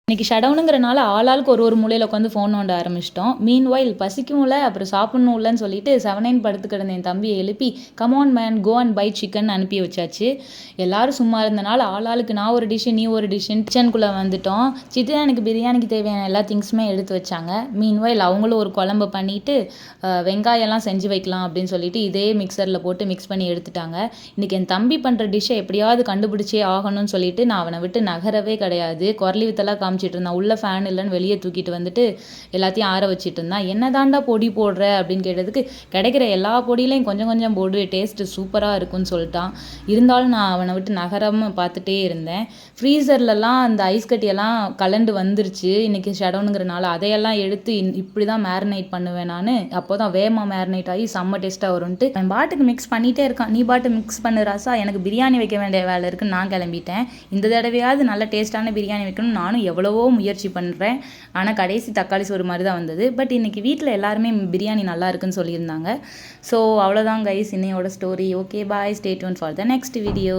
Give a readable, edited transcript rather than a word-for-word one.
இன்னைக்கு ஷடவுனுங்கிறனால ஆளாளுக்கு ஒரு மூலையில் உட்காந்து ஃபோன் நோண்ட ஆரம்பிச்சிட்டோம். மீன்வைல் பசிக்கும்ல, அப்புறம் சாப்பிடணும்லன்னு சொல்லிட்டு 7 படுத்து கிடந்த என் தம்பியை எழுப்பி come on man go and buy chicken அனுப்பி வச்சாச்சு. எல்லாரும் சும்மா இருந்தனால ஆளாளுக்கு நான் ஒரு டிஷ்ஷு நீ ஒரு டிஷ்ஷுன்னு கிச்சனுக்குள்ளே வந்துட்டோம். சித்ரா எனக்கு பிரியாணிக்கு தேவையான எல்லா திங்ஸுமே எடுத்து வச்சாங்க. மீன்வைல் அவங்களும் ஒரு குழம்பு பண்ணிட்டு வெங்காயம்லாம் செஞ்சு வைக்கலாம் அப்படின்னு சொல்லிட்டு இதே மிக்சரில் போட்டு மிக்ஸ் பண்ணி எடுத்துட்டாங்க. இன்றைக்கி என் தம்பி பண்ணுற டிஷ்ஷை எப்படியாவது கண்டுபிடிச்சே ஆகணும்னு சொல்லிட்டு நான் அவனை விட்டு நகரவே கிடையாது. குரலி வித்தெல்லாம் காமிச்சிட்டு இருந்தான். உள்ள ஃபேன் இல்லைன்னு வெளியே தூக்கிட்டு வந்துட்டு எல்லாத்தையும் ஆற வச்சுட்டு இருந்தான். என்ன தாண்டா பொடி போடுற அப்படின்னு கேட்டதுக்கு கிடைக்கிற எல்லா பொடியிலையும் கொஞ்சம் கொஞ்சம் போடு, டேஸ்ட்டு சூப்பராக இருக்குன்னு சொல்லிட்டான். இருந்தாலும் நான் அவனை விட்டு நகராமல் பார்த்துட்டே இருந்தேன். ஃப்ரீசர்லலாம் அந்த ஐஸ் கட்டியெல்லாம் கலண்டு வந்துருச்சு. இன்றைக்கி ஷடவுனுங்கிறனால அதையெல்லாம் எடுத்து இப்படி தான் மேரினேட் பண்ணுவேன் நான். அப்போ தான் வேகமாக மேரினேட் ஆகி செம்ம டேஸ்ட்டாக வரும்ன்ட்டு என் பாட்டுக்கு மிக்ஸ் பண்ணிகிட்டே இருக்கான். நீ பாட்டு மிக்ஸ் பண்ணு ராசா, எனக்கு பிரியாணி வைக்க வேண்டிய வேலை இருக்குன்னு நான் கிளம்பிட்டேன். இந்த தடவையாவது நல்ல டேஸ்ட்டான பிரியாணி வைக்கணும் நானும் எவ்வளவோ முயற்சி பண்ணுறேன். ஆனால் கடைசி தக்காளி சோறு மாதிரி தான் வந்தது. பட் இன்றைக்கி வீட்டில் எல்லாருமே பிரியாணி நல்லா இருக்குன்னு சொல்லியிருந்தாங்க. ஸோ அவ்வளோதான் கைஸ் இன்னையோட story. Okay bye, stay tune for the next video.